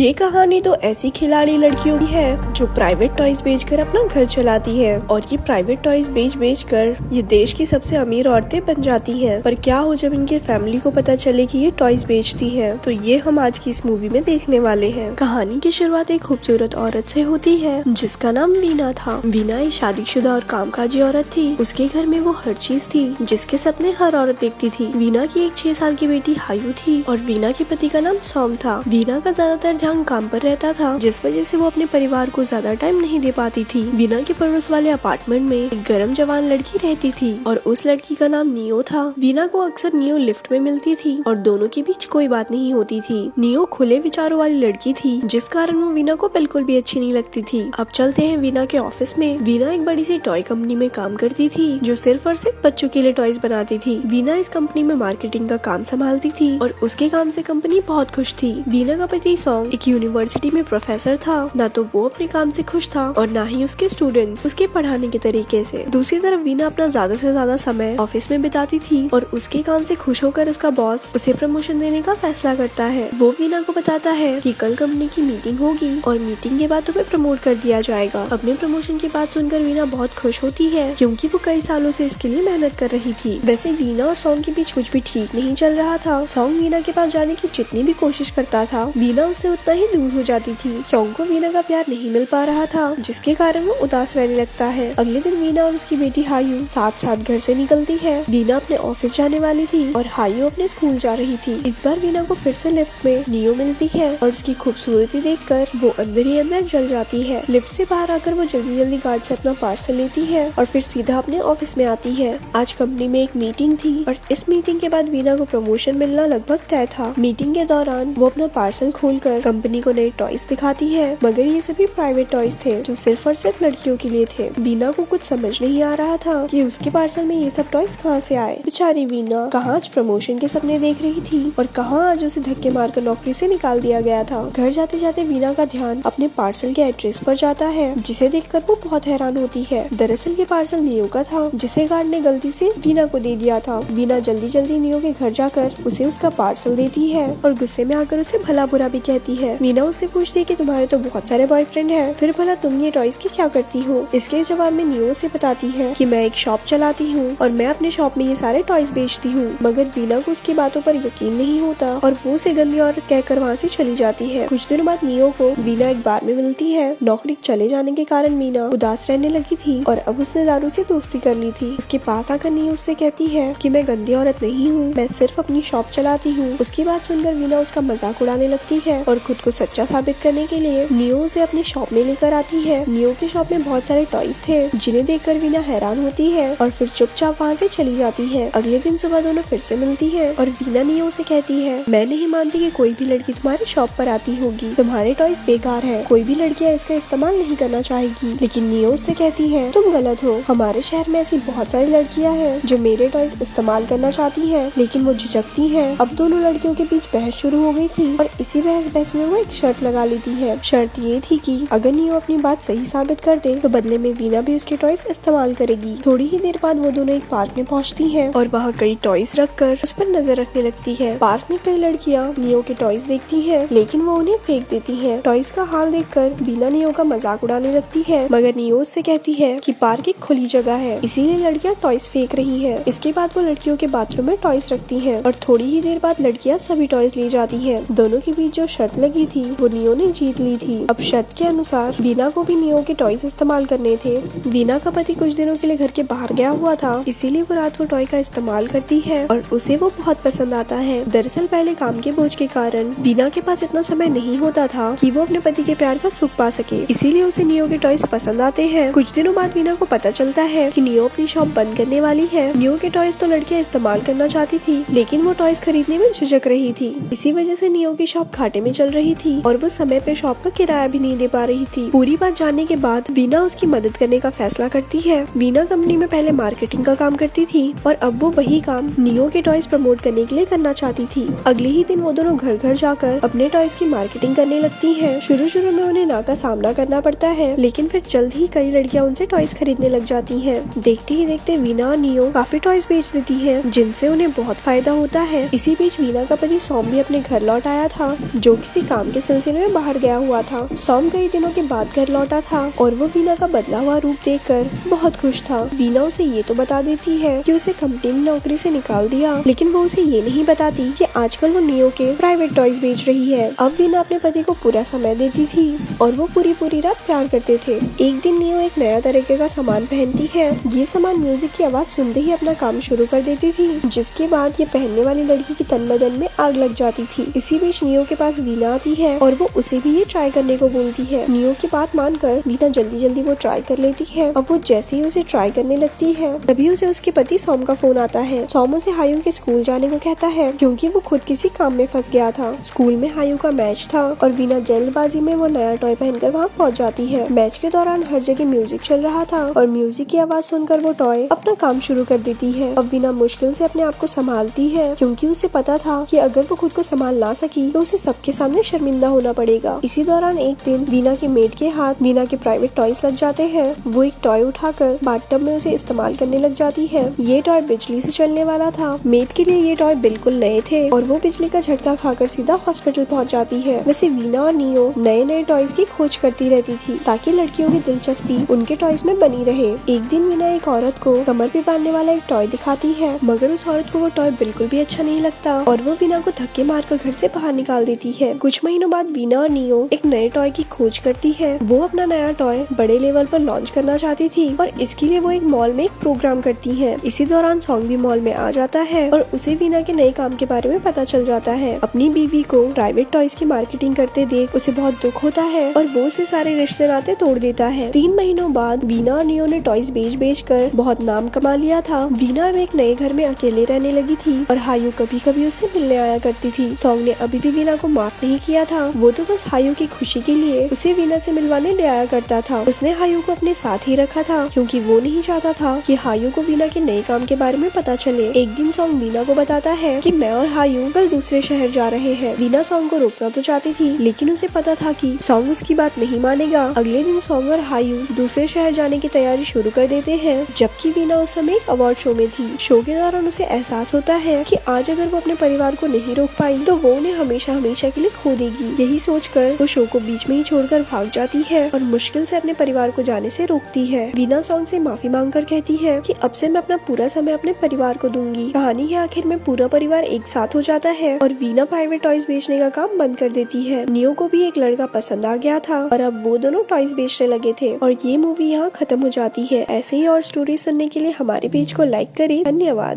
ये कहानी तो ऐसी खिलाड़ी लड़कियों की है जो प्राइवेट टॉयज बेचकर अपना घर चलाती है और ये प्राइवेट टॉयज बेच कर ये देश की सबसे अमीर औरतें बन जाती हैं। पर क्या हो जब इनके फैमिली को पता चले कि ये टॉयज बेचती है, तो ये हम आज की इस मूवी में देखने वाले हैं। कहानी की शुरुआत एक खूबसूरत औरत से होती है जिसका नाम वीना था। वीना एक शादीशुदा और कामकाजी औरत थी। उसके घर में वो हर चीज थी जिसके सपने हर औरत देखती थी। वीना की एक 6 साल की बेटी हायू थी और वीना के पति का नाम सौम था। वीना का ज्यादातर ध्यान काम पर रहता था, जिस वजह से वो अपने परिवार को ज्यादा टाइम नहीं दे पाती थी। वीना के पड़ोस वाले अपार्टमेंट में एक गर्म जवान लड़की रहती थी और उस लड़की का नाम नियो था। वीना को अक्सर नियो लिफ्ट में मिलती थी और दोनों के बीच कोई बात नहीं होती थी। नियो खुले विचारों वाली लड़की थी, जिस कारण वो वीना को बिल्कुल भी अच्छी नहीं लगती थी। अब चलते हैं वीना के ऑफिस में। वीना एक बड़ी सी टॉय कंपनी में काम करती थी जो सिर्फ और सिर्फ बच्चों के लिए टॉयज बनाती थी। वीना इस कंपनी में मार्केटिंग का काम संभालती थी और उसके काम से कंपनी बहुत खुश थी। वीना का पति सॉन्ग एक यूनिवर्सिटी में प्रोफेसर था। ना तो वो अपने काम से खुश था और ना ही उसके स्टूडेंट्स उसके पढ़ाने के तरीके से। दूसरी तरफ वीना अपना ज्यादा से ज्यादा समय ऑफिस में बिताती थी और उसके काम से खुश होकर उसका बॉस उसे प्रमोशन देने का फैसला करता है। वो वीना को बताता है कि कल कंपनी की मीटिंग होगी और मीटिंग के बाद तुम्हें प्रमोट कर दिया जाएगा। अपने प्रमोशन की बात सुनकर वीना बहुत खुश होती है क्योंकि वो कई सालों से इसके लिए मेहनत कर रही थी। वैसे वीना और सॉन्ग के बीच कुछ भी ठीक नहीं चल रहा था। सॉन्ग वीना के पास जाने की जितनी भी कोशिश करता था, वीना उससे उतना ही दूर हो जाती थी। सॉन्ग को वीना का प्यार नहीं मिल पा रहा था, जिसके कारण वो उदास रहने लगता है। अगले दिन वीना और उसकी बेटी हायू साथ साथ घर से निकलती है। वीना अपने ऑफिस जाने वाली थी और हायू अपने स्कूल जा रही थी। इस बार वीना को फिर से लिफ्ट में नियो मिलती है और उसकी खूबसूरती देखकर वो अंदर ही अंदर जल जाती है। लिफ्ट से बाहर आकर वो जल्दी जल्दी गार्ड से अपना पार्सल लेती है और फिर सीधा अपने ऑफिस में आती है। आज कंपनी में एक मीटिंग थी और इस मीटिंग के बाद वीना को प्रमोशन मिलना लगभग तय था। मीटिंग के दौरान वो अपना पार्सल खोलकर कंपनी को नए टॉयज दिखाती है, मगर ये सभी प्राइवेट टॉयज थे जो सिर्फ और सिर्फ लड़कियों के लिए थे। वीना को कुछ समझ नहीं आ रहा था कि उसके पार्सल में ये सब टॉयज कहाँ से आए। बेचारी वीना कहाँ आज प्रमोशन के सपने देख रही थी और कहाँ आज उसे धक्के मारकर नौकरी से निकाल दिया गया था। घर जाते जाते वीना का ध्यान अपने पार्सल के एड्रेस पर जाता है, जिसे देखकर वो बहुत हैरान होती है। दरअसल ये पार्सल नियो का था, जिसे गार्ड ने गलती से वीना को दे दिया था। वीना जल्दी जल्दी नियो के घर जाकर उसे उसका पार्सल देती है और गुस्से में आकर उसे भला बुरा भी कहती है। वीना उससे पूछती है कि तुम्हारे तो बहुत सारे बॉयफ्रेंड हैं, फिर भला तुम ये टॉयज की क्या करती हो। इसके जवाब में नियो से बताती है कि मैं एक शॉप चलाती हूँ और मैं अपने शॉप में ये सारे टॉयज बेचती हूँ। मगर वीना को उसकी बातों पर यकीन नहीं होता और वो उसे गंदी औरत कहकर वहाँ से चली जाती है। कुछ दिनों बाद नियो को वीना एक बार में मिलती है। नौकरी चले जाने के कारण वीना उदास रहने लगी थी और अब उसने दारू से दोस्ती कर ली थी। उसके पास आकर नियो उससे कहती है कि मैं गंदी औरत नहीं हूँ, मैं सिर्फ अपनी शॉप चलाती हूँ। उसकी बात सुनकर वीना उसका मजाक उड़ाने लगती है और खुद को सच्चा साबित करने के लिए नियो उसे अपनी शॉप में लेकर आती है। नियो की शॉप में बहुत सारे टॉयज थे, जिन्हें देखकर वीना हैरान होती है और फिर चुपचाप वहाँ से चली जाती है। अगले दिन सुबह दोनों फिर से मिलती है और वीना नियो से कहती है, मैं नहीं मानती कि कोई भी लड़की तुम्हारी शॉप पर आती होगी, तुम्हारे टॉयज बेकार है, कोई भी लड़कियाँ इसका इस्तेमाल नहीं करना चाहेगी। लेकिन नियो उससे कहती है, तुम गलत हो, हमारे शहर में ऐसी बहुत सारी लड़कियाँ हैं जो मेरे टॉयज इस्तेमाल करना चाहती हैं, लेकिन वो झिझकती हैं। अब दोनों लड़कियों के बीच बहस शुरू हो गई थी और इसी बहस में वो एक शर्त लगा लेती है। शर्त ये थी कि अगर नियो अपनी बात सही साबित कर दे तो बदले में वीना भी उसके टॉयज इस्तेमाल करेगी। थोड़ी ही देर बाद वो दोनों एक पार्क में पहुँचती है और वहाँ कई टॉयज रखकर उस पर नजर रखने लगती है। पार्क में कई लड़कियाँ नियो के टॉयज देखती है, लेकिन वो उन्हें फेंक देती है। टॉयज का हाल देखकर वीना नियो का मजाक उड़ाने लगती है, मगर नियो उससे कहती है कि पार्क एक खुली जगह है, इसीलिए लड़कियां टॉयज फेंक रही हैं। इसके बाद वो लड़कियों के बाथरूम में टॉयज रखती हैं और थोड़ी ही देर बाद लड़कियां सभी टॉयज ले जाती हैं। दोनों के बीच जो शर्त लगी थी वो नियो ने जीत ली थी। अब शर्त के अनुसार वीना को भी नियो के टॉयज इस्तेमाल करने थे। वीना का पति कुछ दिनों के लिए घर के बाहर गया हुआ था, इसीलिए वो रात को टॉय का इस्तेमाल करती है और उसे वो बहुत पसंद आता है। दरअसल पहले काम के बोझ के कारण वीना के पास इतना समय नहीं होता था कि वो अपने पति के प्यार का सुख पा सके, इसीलिए उसे नियो के टॉयज पसंद आते हैं। कुछ दिनों बाद वीना को पता चलता है कि नियो अपनी शॉप बंद करने वाली है। नियो के टॉयज तो लड़कियां इस्तेमाल करना चाहती थी, लेकिन वो टॉयज खरीदने में झिझक रही थी। इसी वजह से नियो की शॉप घाटे में चल रही थी और वो समय पे शॉप का किराया भी नहीं दे पा रही थी। पूरी बात जानने के बाद वीना उसकी मदद करने का फैसला करती है। वीना कंपनी में पहले मार्केटिंग का काम करती थी और अब वो वही काम नियो के टॉयज प्रमोट करने के लिए करना चाहती थी। अगले ही दिन वो दोनों घर घर जाकर अपने टॉयज की मार्केटिंग करने लगती है। शुरू में उन्हें ना का सामना करना पड़ता है, लेकिन फिर जल्द ही कई लड़कियां उनसे टॉयज खरीदने लग जाती हैं। देखते ही देखते वीना और नियो काफी टॉयज बेच देती है, जिनसे उन्हें बहुत फायदा होता है। इसी बीच वीना का पति सॉम भी अपने घर लौट आया था, जो किसी काम के सिलसिले में बाहर गया हुआ था। सॉन्ग कई दिनों के बाद घर लौटा था और वो वीना का बदला हुआ रूप देखकर बहुत खुश था। वीना उसे ये तो बता देती है कि उसे कंपनी में नौकरी से निकाल दिया, लेकिन वो उसे ये नहीं बताती कि आजकल वो नियो के प्राइवेट टॉयज बेच रही है। अब वीना अपने पति को पूरा समय देती थी और वो पूरी रात प्यार करते थे। एक दिन नियो एक नया तरीके का सामान पहनती है। ये सामान म्यूजिक की आवाज सुनते ही अपना काम शुरू कर देती थी, जिसके बाद ये पहनने वाली लड़की की तन बदन में आग लग जाती थी। इसी बीच नियो के पास वीना आती है और वो उसे भी ये ट्राई करने को बोलती है। नियो की बात मानकर वीना जल्दी वो ट्राई कर लेती है। अब वो जैसे ही उसे ट्राई करने लगती है तभी उसे उसके पति सॉम का फोन आता है। सॉम उसे हायू के स्कूल जाने को कहता है क्योंकि वो खुद किसी काम में फंस गया था। स्कूल में हायू का मैच था और वीना जल्दबाजी में वो नया टॉय पहनकर वहाँ पहुँच जाती है। मैच के दौरान हर जगह म्यूजिक चल रहा था और म्यूजिक की आवाज सुनकर वो टॉय अपना काम शुरू कर देती है। अब वीना मुश्किल से अपने आप को संभालती है क्योंकि उसे पता था कि अगर वो खुद को संभाल ना सकी तो उसे सबके सामने शर्मिंदा होना पड़ेगा। इसी दौरान एक दिन वीना के मेड के हाथ वीना के प्राइवेट टॉयज लग जाते हैं। वो एक टॉय उठाकर बाथटब में उसे इस्तेमाल करने लग जाती है। ये टॉय बिजली से चलने वाला था। मेड के लिए ये टॉय बिल्कुल नए थे और वो बिजली का झटका खाकर सीधा हॉस्पिटल पहुंच जाती है। वैसे वीना और नियो नए टॉयज की खोज करती रहती थी ताकि लड़कियों की दिलचस्पी उनके टॉयज में बनी रहे। एक दिन वीना एक औरत को कमर पे बांधने वाला एक टॉय दिखाती है, मगर उस औरत को वो टॉय बिल्कुल भी अच्छा नहीं लगता और वो वीना को धक्के मारकर घर से बाहर निकाल देती है। कुछ महीनों बाद वीना और नियो एक नए टॉय की खोज करती है। वो अपना नया टॉय बड़े लेवल पर लॉन्च करना चाहती थी और इसके लिए वो एक मॉल में एक प्रोग्राम करती है। इसी दौरान सॉन्ग भी मॉल में आ जाता है और उसे वीना के नए काम के बारे में पता चल जाता है। अपनी बीवी को प्राइवेट टॉयज की मार्केटिंग करते देख उसे बहुत दुख होता है और वो उसे सारे रिश्ते नाते तोड़ देता है। 3 महीनों बाद वीना और नियो ने टॉयज बेच कर बहुत नाम कमा लिया था। वीना अब एक नए घर में अकेले रहने लगी थी और हायू कभी उससे मिलने आया करती थी। सॉन्ग ने अभी भी वीना को माफ नहीं किया था। वो तो बस हायू की खुशी के लिए उसे वीना से मिलवाने ले आया करता था। उसने हायू को अपने साथ ही रखा था क्योंकि वो नहीं चाहता था कि हायू को वीना के नए काम के बारे में पता चले। एक दिन सॉन्ग वीना को बताता है कि मैं और हायू कल दूसरे शहर जा रहे हैं। वीना सॉन्ग को रोकना तो चाहती थी, लेकिन उसे पता था कि सॉन्ग उसकी बात नहीं मानेगा। अगले दिन सॉन्ग और हायू दूसरे शहर जाने की तैयारी शुरू कर देते हैं, जबकि वीना उस समय एक अवार्ड शो में थी। शो के दौरान उसे एहसास होता है कि आज अगर वो अपने परिवार को नहीं रोक पाई तो वो उन्हें हमेशा के लिए खो देगी। यही सोचकर वो शो को बीच में ही छोड़कर भाग जाती है और मुश्किल से अपने परिवार को जाने से रोकती है। वीना सॉन्ग से माफी मांगकर कहती है कि अब से मैं अपना पूरा समय अपने परिवार को दूंगी। कहानी के आखिर में पूरा परिवार एक साथ हो जाता है और वीना प्राइवेट टॉयज बेचने का काम बंद कर देती है। नियो को भी एक लड़का पसंद आ गया था और अब वो दोनों टॉयज बेचने लगे थे और ये मूवी यहाँ खत्म हो जाती है। ऐसे ही और स्टोरी सुनने के लिए हमारे पेज को लाइक करें। धन्यवाद।